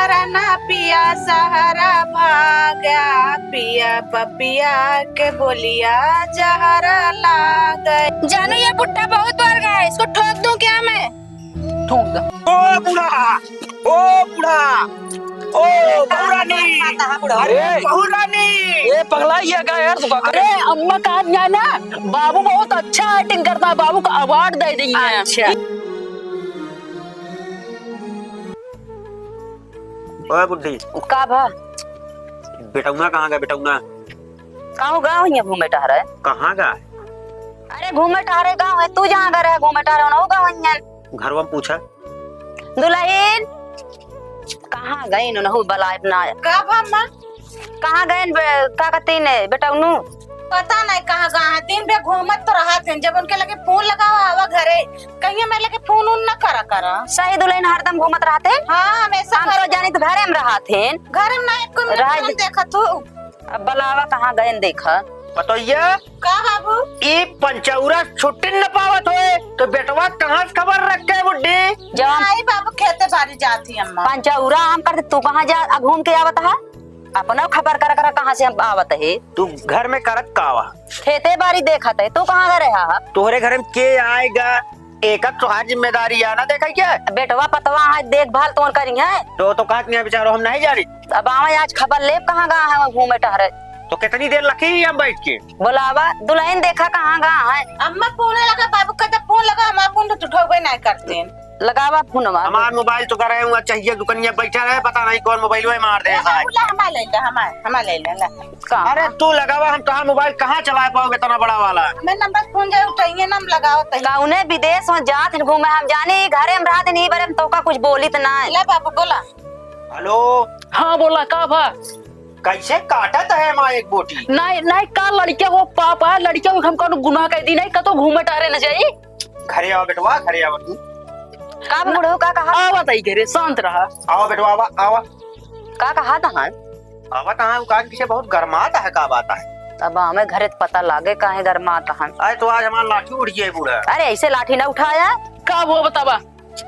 सहारा ना पिया सहारा भागा, पिया पपिया के बोलिया जहरा लाग। जानू ये बुट्टा बहुत बार गया है, इसको ठोक दूं क्या मैं? ठोक दो। ओ बूढ़ा, ओ बूढ़ा, ओ बहुरानी, अरे बहुरानी, ये पगला ये क्या यार तू? अरे अम्मा कहा जाना, बाबू बहुत अच्छा एक्टिंग करता है, बाबू को अवार्ड दे देंगे। अच्छा ओए बुड्ढी, का भा बेटौना कहाँ गया? बेटौना कहूँ गाँव ही घूमे टहरे। कहाँ गया? अरे घूमे टहरे गाँव है, तू जहाँ गए रहे घूमे टहरे ना गाँव ही। घरवा में पूछा दुल्हन कहाँ गई नहु बला अपना का भम्मा कहाँ गए का कहती ने बेटा उन्नू पता नहीं कहाँ गए, दिन भर घूमत तो रहा थे। जब उनके लगे फोन लगावा आवा घरे, कहीं मैं लगे फोन उन न करा। सही दुल्हन हरदम घूमत रहते। हाँ हमेशा हम तो जानी तो घरे में रहा थे। घर में नहीं को राज- देखा तू अब बलावा कहाँ गए देखा। बतैया का बाबू ये पंचौरा छुट्टी न पावत होए तो बेटवा कहाँ से खबर रख के बुड्ढी? जब हम नहीं बाबू खेते बाड़ी जाती अम्मा। पंचौरा हम करते तू कहाँ जा घूम के आवत है? अपना खबर कर कहाँ से हम आवत है? तू घर में करत कावा? खेते बाड़ी देखत है, तू कहाँ गए रहा? तोहरे घर में के आएगा? एक तुहार जिम्मेदारी है ना, देखा क्या बेटवा पतवा है देखभाल तो करी है। तो कहा नहीं बेचारो हम नहीं जा रही। अब आवे आज खबर ले कहाँ गए है घूमे टहरे। तो कितनी देर लगी हम बैठ के? बोलावा दुल्हन देखा कहाँ गए है? अम्मा फोन लगा, बाबू कहता फोन लगा, हमारा फोन तो उठावे नहीं करते। लगावा फोनवा। हमार मोबाइल तो करे हुआ चाहिए, दुकानिया बैठा रहे, पता नहीं कौन मोबाइल में मार दे। हमारा ले ले। कहाँ? अरे तू लगावा, हम कहाँ मोबाइल कहाँ चला पाओगे इतना बड़ा वाला? मैं नंबर फोन जाए उठाइए ना, हम लगाओ तही। कौने विदेश में जात हैं घूमे, हम जाने घरे में रहते नहीं बरे तो का कुछ बोली तो ना। ले बाबू बोला। हेलो, हाँ बोला का भा? कैसे काटत है माँ एक बोटी? नहीं नहीं का लड़के वो पापा लड़के को हम कौन गुनाह कर दी नहीं, कतो घूमे टहरे न जाई। घरे आओ बेटवा, घरे आओ तू। का बूढ़ो का कहा? आवत आई घरे शांत रहा। आओ बेटवा, आवा आवा का कहा था? आवा। कहाँ का किसे बहुत गरमाता है? का बात है? अब हमें घरे तो पता लागे काहे गरमाता है। अरे तो आज हमारा लाठी उड़ गया बूढ़ा। अरे ऐसे लाठी ना उठाया। का वो बतावा?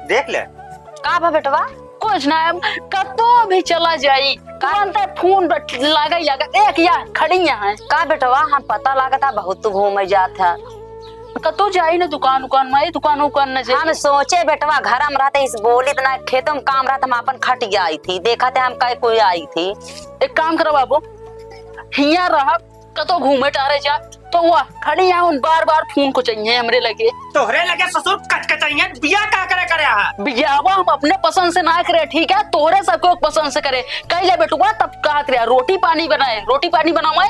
देख ले। का भा बेटवा? कुछ ना कतो भी चला जाई, तुरंत फोन लगा एक या खड़ी यहाँ का बेटवा हम पता लागता बहुत तू घूमे जात है। कतो जाई ना दुकान में, दुकान न जाई। हम सोचे बेटवा घर में रहते इस बोली तो ना खेतों में काम रहता, हम अपन खटिया आई थी देखा थे हम कहीं कोई आई थी। एक काम करो बाबू, हिया रहा कतो घूमे टहरे जा तो वह खड़ी यहाँ उन बार बार फोन को चाहिए हमरे लगे। तोहरे लगे ससुर कचकचाइया बिया का करे है? बियावा हम अपने पसंद से ना करे, ठीक है? तोहरे सबको पसंद से करे। कहीं ले बेटुआ तब कहा करे रोटी पानी बनाए, रोटी पानी बनाओ।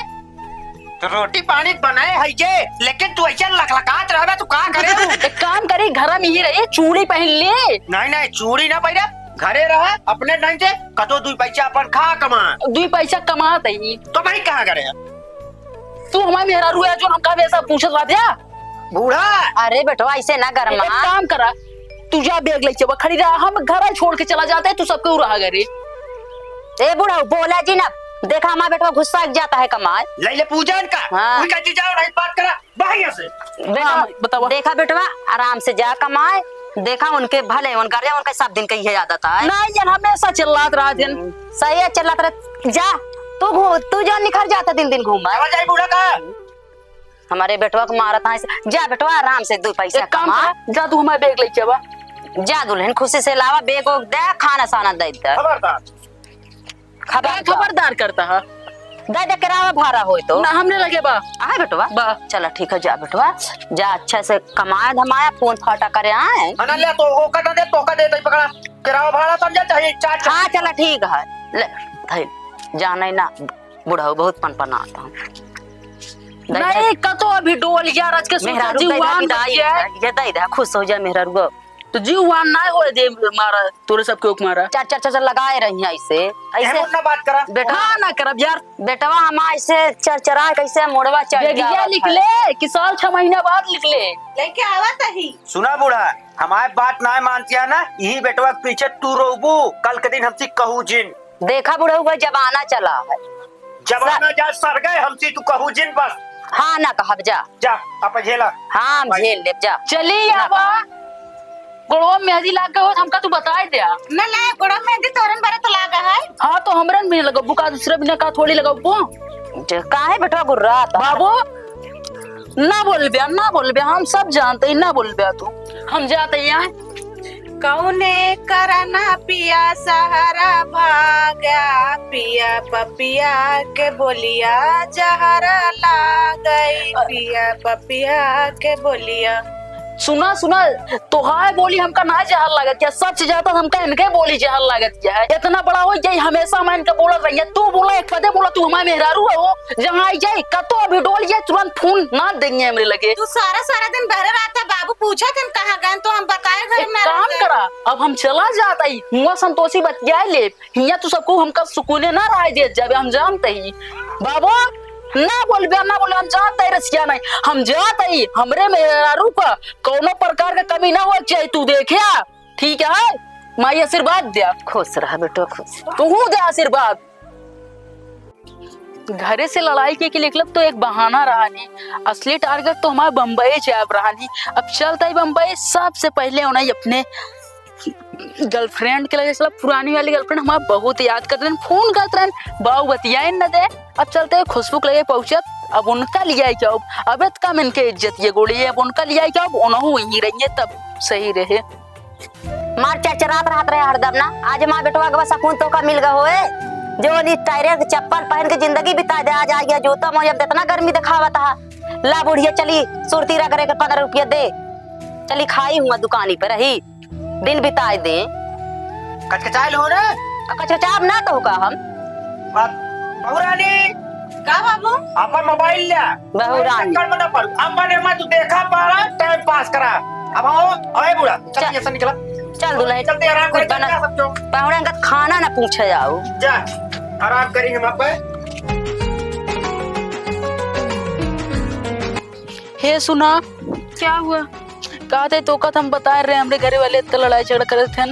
तो रोटी पानी बनाए है ये, लेकिन तू ऐसे लखलखात रहा तू कहाँ करे? एक काम करी घर में ही रही, चूड़ी पहन ले। नहीं चूड़ी ना पहले, घरे रहा अपने ढंग से, कतो 2 पैसा अपन खा कमा। 2 पैसा कमात है तो भाई कहाँ करे? तू हमारे मेहरा रुआ जो हम का वैसा पूछत रहा था बूढ़ा। अरे बेटवा ऐसे ना गरमा। एक काम करा, तू जा बैग ले चबा खड़ी रहा, हम घर छोड़ के चला जाते हैं, तू सबके रहा घरे। ए बूढ़ा बोला जी ना, देखा हमारा बेटवा गुस्सा जाता है कमाए। ले ले पूजन का। हाँ। कोई कहती जाओ नहीं बात करा भाई से। हाँ, बताओ। देखा बेटवा आराम से जा कमाए, देखा उनके भले उन घर उनका सब दिन कही आदत है। नहीं जन हमेशा चिल्लात रहा दिन। सही है चलत रहे जा, तू जो निखर जाता दिन दिन घूमा। आवाज आई बूढ़ा का। हमारे बेटवा को मारा था जा बेटवा आराम से 2 पैसा एक काम कमा। कर, जा तू हमारे बैग ले चबा। जा दुल्हन खुशी से लावा बेग दे, खाना साना दे दे। खबरदार। खबरदार करता है दे किराया भाड़ा हो तो ना हमने लगे बा। आए बेटवा बा। चला ठीक है जा बेटवा, जा अच्छा से कमाया धमाया फोन फाटा करे आए। अना ले तो ओ का दे, तो का दे दे पकड़ा किराया भाड़ा समझा चाहिए चार। हाँ चला ठीक है ले धैल जाने ना बुढ़ा बहुत पनपनाता हूँ। नहीं कतो अभी डोल यार आज के मेहरा जीवान ये दे दे खुश हो जाए मेहरा रुगो तो जीवान ना हो दे मारा तोरे सबके ओक मारा। चार चार चार लगाए रही ऐसे ऐसे ना बात करा बेटा ना करब यार। बेटवा हम ऐसे चरचरा कैसे मोड़वा चढ़ बेगिया लिख ले कि साल 6 महीना बाद लिख ले। लेके आवा तही। सुना बूढ़ा, हमारे बात ना मानती है ना, यही बेटवा के पीछे तू रोबू, कल के दिन हमसे कहू जिन। देखा बुढ़ा हुआ जमाना चला है, जमाना जा सर गए हमसे तू कहू जिन बस। हाँ ना कहब जा जा अब झेला। हाँ झेल ले जा चली आवा गोड़वा में मेहंदी लाग गए हो हमका तू बताए दिया। न लाए गोड़ा मेहंदी तोरन बारे तो लागा है। हाँ तो हमरन भी लगा बुका दूसरे बिना का थोड़ी लगा काहे बेटवा गुर्रा बाबू ना बोल बिया ना बोल बिया, हम सब जानते हैं ना बोल बिया तू, हम जाते हैं। कौने करना पिया सहारा भागा पिया पपिया के बोलिया जहरा ला गई पिया पपिया के बोलिया। सुना सुना तोहार बोली हमका ना जहर लागत क्या, सच जाता हमका इनके बोली जहर लागत क्या है। इतना बड़ा हो जाए हमेशा मैं इनका बोलत रही है, तू बोला एक पदे बोला तू हमारे मेहरारू हो, जहाँ आई जाए कतो अभी डोल जाए तुरंत फोन ना देंगे हमरे लगे। तू सारा दिन बहरे रहता, बाबू पूछा तुम कहाँ गए तो हम बताए घर में काम करा अब हम चला जाता ही हुआ संतोषी बतिया ले हिया तू सबको हमका सुकूने ना राय दे जाबे, हम जानते ही बाबू ना बोल बिया ना बोल, हम जानते ही रसिया नहीं, हम जानते ही हमरे मेहरारू का कोनो प्रकार का कमी ना हो चाहिए, तू देखिया ठीक है। माई आशीर्वाद दिया, खुश रहा बेटो खुश। तू दे आशीर्वाद। घरे से लड़ाई के निकलब तो एक बहाना रहा नहीं, असली टारगेट तो हमारा बम्बई जाब रहा नहीं। अब चलता ही बम्बई, सबसे पहले होना ही अपने गर्लफ्रेंड के लगे, पुरानी वाली गर्लफ्रेंड हमारा बहुत याद करते हैं, फोन करते हैं बाऊ बतियाए न दे। अब चलते हैं खुशबू के लगे पहुंचत, अब उनका लिया क्या अब कम इनके इज्जत ये गोली है, अब उनका लिया क्या उन्होंने वहीं रही तब सही रहे। मार चरचरात रहत रहे हरदम ना, आज माँ बेटवा के बस अपून तो का मिल गए होए जो नी टायरे चप्पल पहन के जिंदगी बिता दे, आज आ गया जूता मोजा इतना गर्मी दिखावा था। ला बुढ़िया चली सुरती रह करे 15 रुपया दे, चली खाई हुआ दुकानी पे रही दिन बिताए दे। कचकचाइल हो रे कचकचाब ना तो होगा हम बहुरानी का बाबू अपन मोबाइल लिया बहुरानी चक्कर में ना पड़, अपन एमा तू देखा पारा टाइम पास करा। अब आओ अरे बुढ़ा चल ऐसा निकला, चल दुल्हन चलते आराम कर जा सब पहुड़ा का खाना ना पूछे जाओ, जा आराम करेंगे हम पे। हे सुना क्या हुआ, कहा थे तो का हम बता रहे हमरे घरे वाले इतना लड़ाई झगड़ा करे थे,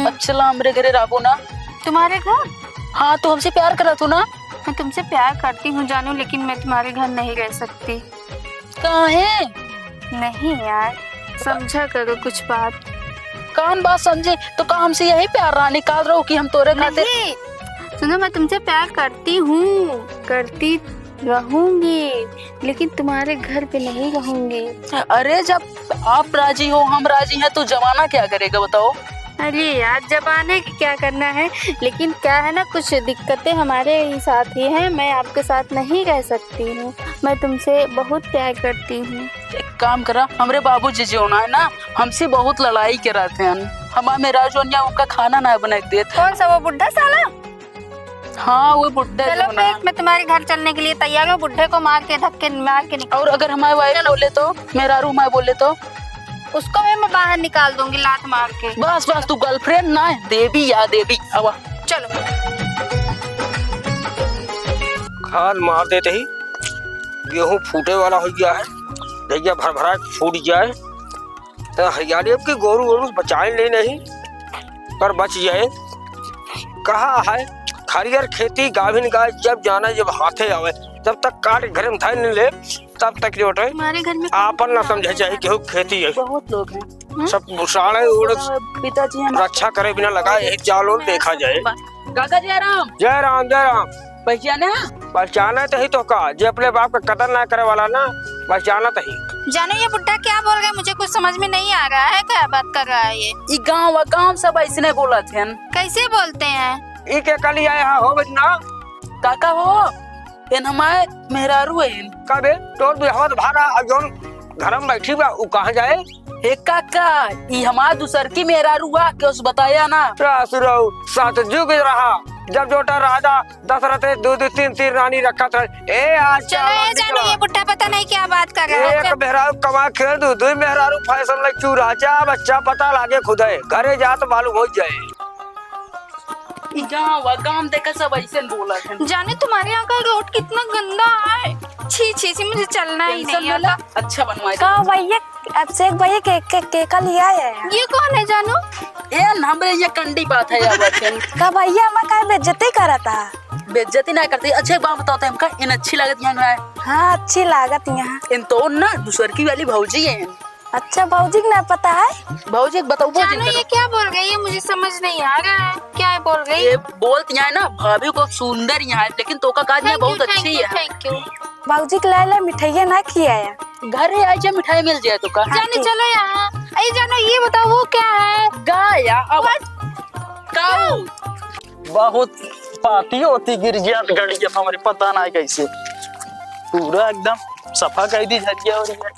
अब चला हमरे घरे राबो ना। तुम्हारे घर? हाँ तो हमसे प्यार करा तू ना। मैं तुमसे प्यार करती हूँ जानू, लेकिन मैं तुम्हारे घर नहीं रह सकती। कहाँ है? नहीं यार, समझा करो कुछ बात। कौन बात समझे तो का हमसे यही प्यार रहा निकाल रहा हो कि हम तोरे खाते। नहीं सुनो, मैं तुमसे प्यार करती हूँ, करती रहूंगी, लेकिन तुम्हारे घर पे नहीं रहूंगी। अरे जब आप राजी हो हम राजी हैं तो जमाना क्या करेगा बताओ। अरे यार जमाने की क्या करना है, लेकिन क्या है ना कुछ दिक्कतें हमारे ही साथ ही हैं, मैं आपके साथ नहीं रह सकती हूँ, मैं तुमसे बहुत प्यार करती हूँ। एक काम करा हमरे बाबूजी जो ना है ना हमसे बहुत लड़ाई कराते हैं, हमारा मेरा जो उनका खाना ना बना दे। कौन सा वो बुढ़ा साला? हाँ वो बुढ़ा चलो फिर मैं तुम्हारे घर चलने के लिए तैयार हूँ, बुढ़े को मार के धक्के मार के निकाल। और अगर हमारे वाइफ बोले तो मेरा रूम है बोले तो उसको मैं बाहर निकाल दूंगी लात मार के। बस बस तू गर्लफ्रेंड ना है देवी या देवी। अब चलो खाद मार देते ही गेहूं फूटे वाला हो गया है, दैया भर भरा फूट जाए तो हरियाली अब की गोरू गोरू बचाए नहीं पर बच जाए। कहा है हरियर खेती गाभिन गाय जब जाना जब हाथे आवे तब तक काट घर में था नहीं ले तब तक जो तुम्हारे घर में आपन ना समझे चाहिए कि खेती है। बहुत लोग हैं सब साढ़े उड़ पिताजी हम रक्षा करे बिना लगा यही चालो देखा जाए। काका जय राम। जय राम जय राम। पहचाने पहचाना तो ही तो का जे अपने बाप का कदर ना करे वाला ना पहचाना तो ही। जानो ये बुड्ढा क्या बोल रहा है, मुझे कुछ समझ में नहीं आ रहा है, क्या बात कर रहा है ये? गाँव सब ऐसे बोला थे। कैसे बोलते हैं? इके कल आया हो बजना काका हो इन हमारे मेहरारू है कबे तोर बिहावत भारा अजोन घर में बैठी बा उ कहां जाए। हे काका ई हमार दूसर की मेहरारू हुआ के उस बताया ना सासुरौ सतयुग रहा जब जोटा राजा दशरथ दो दो तीन तीन रानी रखा था। ए आज चलो ये जानो ये बुड्ढा पता नहीं क्या बात कर रहा है। एक मेहरारू कमा खेल दो दो मेहरारू फैशन लग क्यों राजा बच्चा पता लागे खुद है घरे जात मालूम हो जाए। गाँव देखा सब ऐसे बोला थे। जाने तुम्हारे यहाँ का रोड कितना गंदा है, छी छी छी मुझे चलना ही नहीं आता। अच्छा बनवाए का भैया अभिषेक भैया के का लिया है। ये कौन है जानू? ए हमरे ये कंडी बात है यार बच्चन का भैया मैं का बेइज्जती करा था। बेइज्जती ना करते। अच्छा एक बात बताओ तो हमका इन अच्छी लागत यहाँ है। हाँ अच्छी लागत यहाँ इन तो ना दूसर की वाली भौजी है अच्छा भाजी को नहीं पता है। भाजी बताओ जानू ये क्या बोल गई है, मुझे समझ नहीं आ रहा है क्या बोल गई। ये बोलती है ना भाभी को सुंदर यहाँ है, लेकिन तो का काज बहुत अच्छी है। Thank you. भाजी के लाए मिठाइया ना किया है। घर ही आई मिठाई मिल जाए तो का जाने चलो यहाँ। अरे जानू ये बताओ वो क्या है। गाया अब काऊ बहुत पाती होती गिर गया गड़िया हमारे पता ना कैसे पूरा एकदम सफा कर दी झरिया और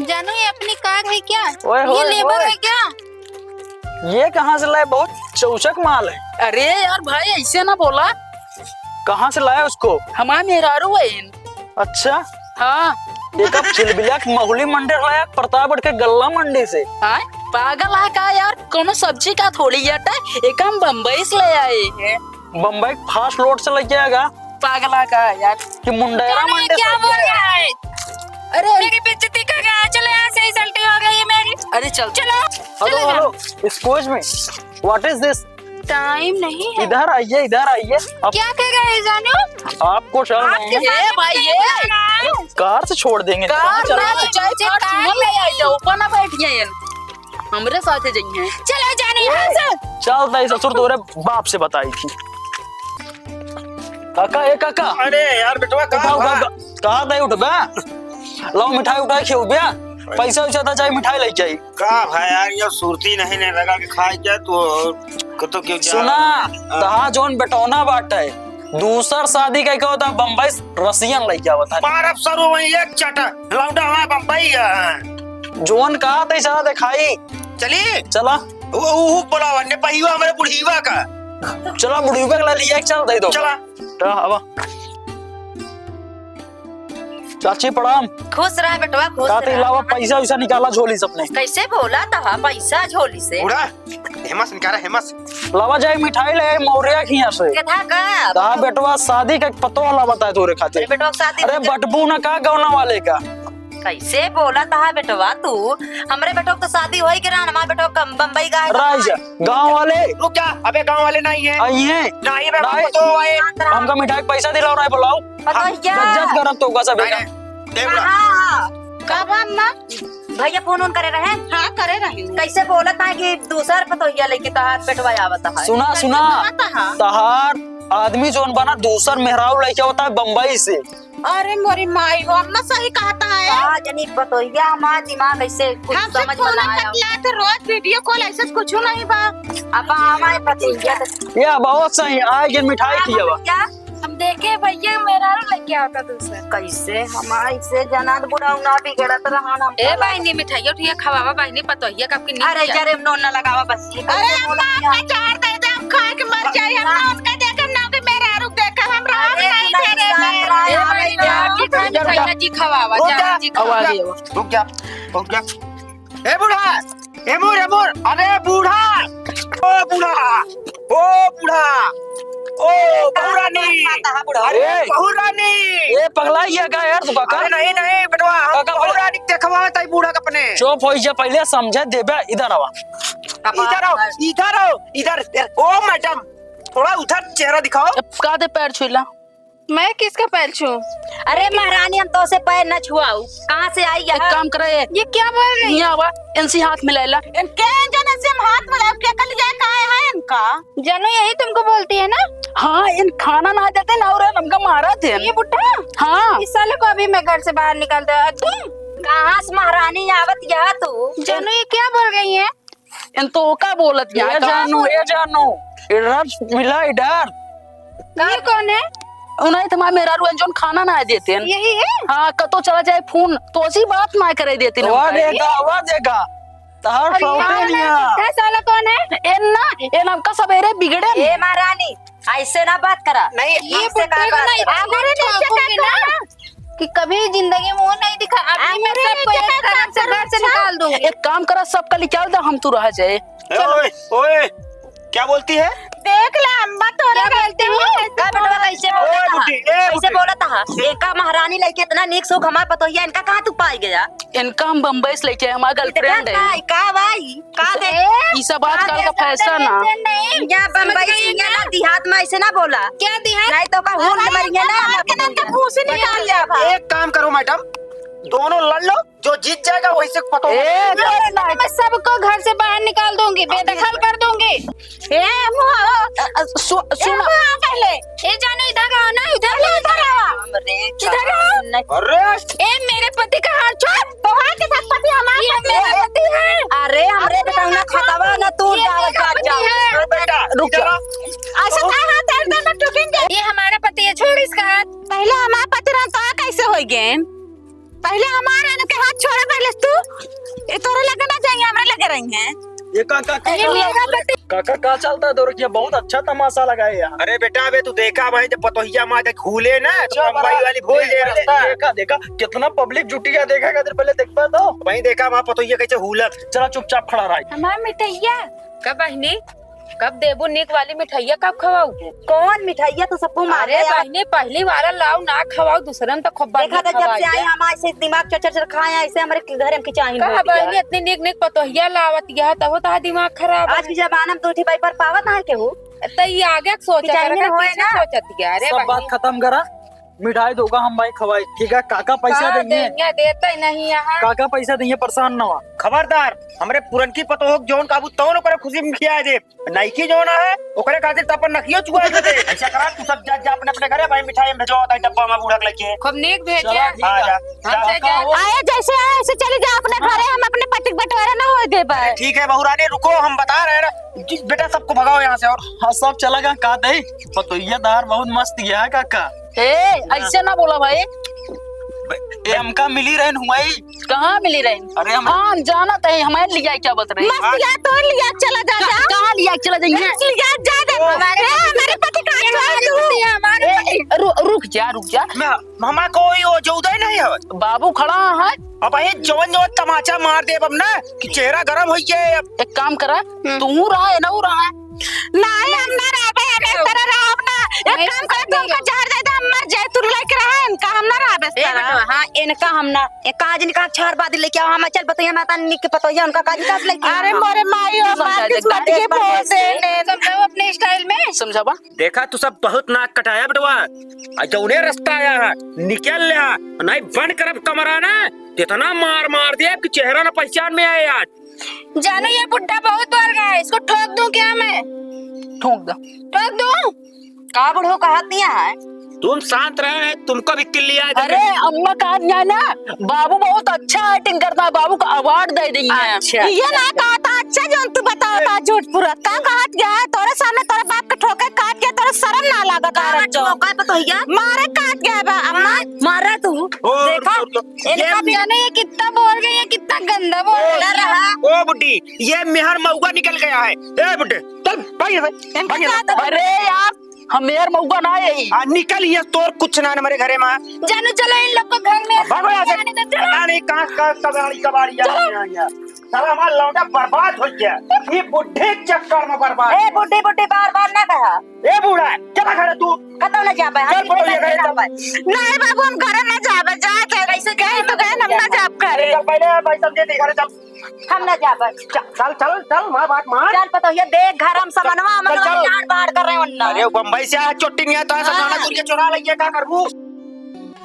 जानू ये अपनी कार है क्या। ओए ये होए लेबर होए। है क्या। ये कहाँ से लाए, बहुत चौचक माल है। अरे यार भाई ऐसे ना बोला, कहाँ से लाया उसको। हमारे मेहरारू है। अच्छा हाँ एक चिलबिलिया महुली मंडी लाया प्रतापगढ़ के गल्ला मंडी से। हाँ पागल है का यार, कोनो सब्जी का थोड़ी जटा एक हम बम्बई से ले आए हैं। बम्बई फास्ट लोड से लेके आएगा। पागल है का यार कि मुंडेरा जानू ये मंडी क्या से बोल रहा है। अरे मेरी बेइज्जती कर रहा है। चलो यहाँ से ही सल्टी हो गई है मेरी। अरे चल चलो hello hello excuse me what is this. Time नहीं है। इधर आइए अब क्या कह रहे हैं जानू। आपको चल आपके साथ भाई क्या ये बोल रहा है? कार से छोड़ देंगे। कार चलो ना, चाय मुझे फाट कार सुन ले आई जाओ ऊपर ना बैठिए हमरे साथ जाइए। चलो जानू यहाँ से। चल ताई ससुर तोरे बाप से बताई थी। काका ए काका अरे यार बेटवा कहा ताई उठ बे लो मिठाई उठाई खेऊ बे पैसा वैसा था चाहिए मिठाई ले चाहिए का भाई यार ये सुरती नहीं ने लगा के खाए क्या तो क्यों सुना तहा जोन बेटौना बाट है दूसर शादी का क्या होता है बम्बई रसियन ले क्या होता है। मार अफसर हो वही एक चटा लौंडा वहाँ बम्बई जोन कहा था सारा दिखाई चलिए चला वो बोला ने पहिवा हमारे बुढ़ीवा का चला बुढ़ीवा का लिया चल दे दो चला अब चाची प्रणाम। खुश रहा बेटवा खुश का तो रहा। अलावा पैसा वैसा निकाला झोली से अपने। कैसे बोला था पैसा झोली से। बूढ़ा हेमस निकाला हेमस लावा जाए मिठाई ले मौर्या की यहाँ से। कथा का कहा बेटवा शादी का पतो वाला बताए तोरे खातिर। अरे बेटवा शादी अरे बटबू ना का गौना वाले का कैसे बोला था बेटवा तू। हमरे बेटो तो शादी हो ही गिरा हमारे बेटो बम्बई का है। राइजा गांव वाले रुक जा अबे गांव वाले नहीं है आइए नहीं बे नहीं। तो आए हमका मिठाई पैसा दिलाओ ना बुलाओ इज्जत करब तो का सब दे बूढ़ा कब अम्मा भैया फोन ऑन करे रहे। हाँ करे रही कैसे बोला था कि दूसर पतोहिया लेके तहार बेटवा आवत है। सुना सुना तहार आदमी जोन बना दूसर मेहराव लेके होता है बम्बई से। अरे मोरी माई हो अम्मा सही कहता है। जनी पतोहिया हमारा दिमाग ऐसे कुछ हमसे समझ फोन में ना आया। बतला तो रोज वीडियो कॉल ऐसा कुछ नहीं बा। अब हमारे पतोहिया ये बहुत सही आज ये मिठाई की अब क्या हम देखे भैया मेरा लेके आता दूसरा। कैसे हमारे से जनात बुरा ना बिगड़त रहा हम। ए बहनी मिठाई उठिया खवावा बहनी पतोहिया कब की अरे जरे नोन लगावा बस ये अरे कैसे बोला अम्मा अपने चार दे दे हम खा के मर जाए। हम ना उनका देखा ना कि मेरा रुक देखा हम राम नहीं दे रहे। ए भाई जा जी खवावा जा जी आवाज ये रुक जा ए बूढ़ा एमोर अरे बूढ़ा ओ बहुरानी अरे बहुरानी ये पगला ये का यार तू काका। अरे नहीं बेटवा काका, बहुरानी देखवा ताई बूढ़ा का अपने चुप हो जा पहले समझा देबे इधर आवा। इधर ओ मैडम थोड़ा उधर चेहरा दिखाओ। का दे पैर छुला मैं किसका पैर छू। अरे महारानी हम तो से पैर न छुआऊ कहाँ से आई एक काम करे ये क्या बोल रही यहाँ आवा इनसे हाथ मिलाइला। इनके जने से हम हाथ मिला के कल जाए कहाँ है इनका। जानू यही तुमको बोलती है ना। हाँ इन खाना ना देते ना और हमका मारा थे। ये बुढ़ा हाँ इस साले को अभी मैं घर से बाहर निकालता है। तुम कहाँ से महारानी आवत यह तू। जानू ये क्या बोल रही है। इन तो का बोलत ये जानू इधर मिला इधर ये कौन है। उन्हें तुम्हारे मेरा जोन खाना ना देते हैं। यही है। हाँ कतो चला जाए फोन तो ऐसी बात ना करे देती वो देगा तहर सौते निया है साला कौन है। इन हमका सवेरे बिगड़े ए महारानी ऐसे ना बात करा। नहीं ये बुढ़े को नहीं छुआऊंगी ना कि कभी जिंदगी में वो नहीं दिखा। अभी मैं सबको एक तरफ से घर से निकाल दूंगी। एक काम करा सबका निकाल दे हम तू रह जाए। ओए ओए क्या बोलती है। देख ले अम्मा तोरे बोलते हो का बेटवा कैसे बोला ओए था बुड्ढी, ए कैसे बुड्ढी। बोला था। एका महारानी लेके इतना नीक सुख हमार पतोहिया इनका कहाँ तू पाई गया। इनका हम बम्बई से लेके आए हमारा गर्लफ्रेंड है। का भाई का दे ये सब आजकल का फैशन ना। यहाँ बम्बई से यहाँ ना देहात में ऐसे ना बोला। क्या दिया नहीं तो का हुन मरिया ना के नाम का फूसी निकाल लिया भा। एक काम करो मैडम दोनों लड़ लो, जो जीत जाएगा वही से पतो। मैं सबको घर से बाहर निकाल दूंगी, बेदखल कर दूंगी। सुनो पहले ए जानो इधर आओ ना, इधर आओ। अरे ए मेरे पति का हाथ छोड़। तोहार के साथ पति हमारा, ये मेरा पति है। अरे हमरे बेटा ना खतवा ना तू ये जा बेटा रुक जा। ऐसा क्या हाथ एकदम में टूटेंगे? ये हमारा पति है, छोड़ इसका हाथ। पहले हमारा पति रहता है, कैसे हो गए? पहले हमारे के हाथ छोड़ा, पहले तू ये तोरे लगे ना जाएंगे, हमारे लगे रहेंगे। ये काका ये मेरा पति। काका का चलता है दौड़, बहुत अच्छा तमाशा लगाए यार। अरे बेटा अबे तू देखा भाई जब पतोहिया माँ जब खुले ना तो बम्बई वाली भूल दे रास्ता। देखा देखा कितना पब्लिक जुटी है, देखा कर पहले देखता तो वहीं देखा वहाँ पतोहिया कैसे हुलत। चला चुपचाप खड़ा रहा। हमारा मिठाइया कब बहनी, कब देबू निक वाली मिठाइया, कब खवाऊ? कौन मिठाइया तो सबको मारे अरे बहनी पहली बार लाओ ना खवाओ, दूसरन तो खूब देखा था जब से आई हमारे से दिमाग चचर खाए ऐसे हमारे घर में खिंचाई कहा बहनी इतनी निक निक पतोहिया लावत यह तब होता दिमाग खराब। आज के जमाना में तो उठी पर पावत ना है केहू। तो ये आगे सोचा खिंचाई में होए ना। सोचत गया। अरे सब बात खत्म करा, मिठाई दोगा हम भाई खवाई, ठीक है? काका पैसा देंगे, देता ही नहीं यहाँ। काका पैसा देंगे, परेशान ना हुआ। खबरदार हमरे पुरनकी पतोहक जोन काबू तौन ओकरे खुशी में खिया दे, नईकी जोन है ओकरे खातिर त अपन नखियो चुआ दे। ऐसा करा तू सब जा जा अपने अपने घरे भाई मिठाई भेजो ताई डब्बा में बूढ़ा लेके। खूब निक भेजे। चला ठीक आ जा हमसे जा। जा। आए जैसे आए ऐसे चले जाओ अपने घरे, हम अपने पति बंटवारा ना हो दे पाए। ठीक है बहुरानी रुको, हम बता रहे हैं ना बेटा सबको भगाओ यहाँ से। और हाँ सब चला गया का दे पतोहिया दार बहुत मस्त गया है काका। ऐसे ना बोला भाई, ये हमका मिली रहन हुआ ही। कहाँ मिली रही? अरे हम हाँ जाना तो है, हमारे लिया क्या बता रही? मस्त लिया तो लिया, चला जा जा। कहाँ लिया चला जाएंगे? लिया जा दे। हमारे पति का रुक जा। मामा कोई हो जो उदय नहीं है। बाबू खड़ा है, अब ये जवन जवन तमाचा मार दे अब ना कि चेहरा गरम हो गए। अब एक काम करा, तू रहा है ना वो रहा है। नहीं हम ना रह बे, हम इस तरह रह अपना। एक काम कर, तुमका जहर दे दे, हम मर जाए, तू लेके रहा इनका, हम ना रह बे। हाँ इनका हम ना एक काज निका छार बाद लेके आओ, हम चल बतैया माता निक के पतोहिया उनका काज काज लेके आओ। अरे मोरे माई और माँ किस्मत के बोल दे। समझाओ अपने स्टाइल में। समझावा देखा तू सब बहुत नाक कटाया बेटवा, जौने रास्ता आया है निकल लिया, नहीं बंद करब कमरा ना इतना मार मार दिया कि चेहरा ना पहचान में आए। आज जानो ये बुड्ढा बहुत बार गया है, इसको ठोक दूं क्या मैं? ठोक दो। ठोक दूं? का बुढ़ो कहा दिया है। तुम शांत रहे, तुमको भी किल लिया। अरे अम्मा कहा दिया ना, बाबू बहुत अच्छा एक्टिंग करता है, बाबू का अवार्ड दे देंगे। अच्छा ये ना कहा था अच्छा जो तू बताओ था झूठ पूरा का कहत गया है तोरे सामने, तोरे बाप के ठोके काट गया, तोरे शर्म ना लागत है? का पतोहिया मारे काट गया बा अम्मा। मारा तू देखा इनका भी जाने ये कितना बोल गई है, कितना गंदा बोल रहा। ओ बुड्ढी ये मेहर मऊगा निकल गया है। ए बुड्ढे चल भाई अरे यार हम यार मऊगा ना यही निकल, ये तोर कुछ ना मेरे घरे में। जानो चलो इन लोग को घर में भागो यहाँ से। जाने दो, चलो। पता नहीं कहाँ कबाड़ी साला हमारा लौंडा बर्बाद हो गया ये बुड्ढे के चक्कर में बर्बाद। ए बुड्ढी बुड्ढी बार बार ना कहा। ए बूढ़ा चला खड़ा तू कतौ ना जा पाए चल पटोहिया घरे चल। नहीं बाबू हम घर ना जाबे, जा के कैसे गए तो गए, हम ना जाब करे। चल पहले भाई समझे थे घरे चल। हम ना जा पाए। चल चल चल मार बात मार। चल पतोहिया देख घर हम समनवा हम चल, चल। यार बाहर कर रहे हैं वरना। अरे बम्बई से आया चोटी नहीं आता है, सब गाना गुड़िया चुरा लिया क्या करूँ।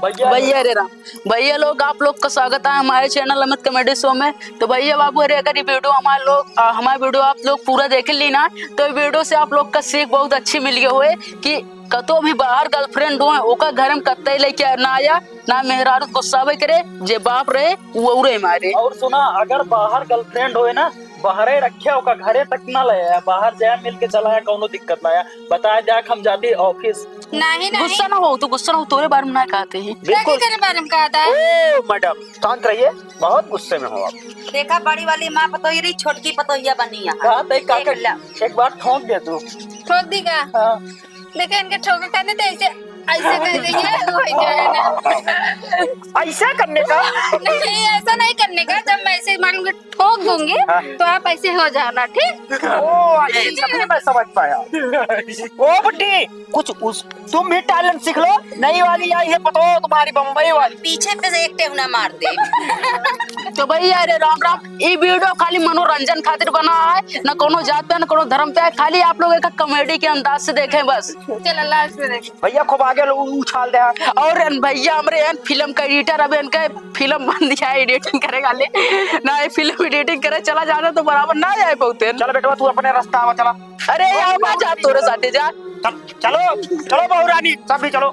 भैया रे राम भैया लोग, आप लोग का स्वागत है हमारे चैनल अमित कॉमेडी शो में। तो भैया बाबू अरे अगर ये वीडियो हमारे वीडियो आप लोग पूरा देख ली ना, तो वीडियो से आप लोग का सीख बहुत अच्छी मिल गई हुए कि कतो भी बाहर गर्लफ्रेंड हुए ओका घर में कत्ते लेके ना आया ना मेहरारू गुस्सा करे, जे बाप रहे वो उरे मारे। और सुना अगर बाहर गर्लफ्रेंड होए ना बाहरे रखे ओका घरे तक ना ले आया, बाहर जाया मिल के चला कोनो दिक्कत ना आया, बताया जाक हम जाती ऑफिस। नहीं गुस्सा ना हो, तो गुस्सा ना हो, तोरे बारे में ना कहते हैं। बिल्कुल तेरे बारे में कहा था। ओ मैडम शांत रहिए, बहुत गुस्से में हो आप। देखा बड़ी वाली माँ पतोहिया रही, छोटकी पतोहिया बनी यहाँ। कहा थे काका देख ला। एक बार ठोक दे तू। ठोक दी का? हाँ। देखा इनके ठोके करने तो ऐसे ऐसे कर देंगे हो जाएगा। ऐसा करने का नहीं ऐसा नहीं करने का, जब मैं ऐसे मारूंगी ठोक दूंगी तो आप ऐसे हो जाना, ठीक? ओ अभी मैं समझ पाया। ओ बुड्ढी कुछ तुम भी टैलेंट सीख लो, नई वाली आई है पतो तुम्हारी बम्बई वाली। पीछे पे से एक टेहुना मार दे। तो भैया अरे राम राम, ये वीडियो खाली मनोरंजन खातिर बना है, न कोनो जात पे न कोनो धर्म पे, खाली आप लोग एक कॉमेडी के अंदाज से देखें बस। चल लास्ट में देख। भैया खूब आगे आगे उछाल दे। और भैया हमरे एन फिल्म का एडिटर अब इनका फिल्म बन दिया है एडिटिंग करेगा ले ना ये फिल्म एडिटिंग करे चला जाना तो बराबर ना जाए बहुते। चल बेटवा तू अपने रास्ता आवा चला। अरे यार जा तोरे साथे जा। चलो चलो बहुरानी सब भी चलो।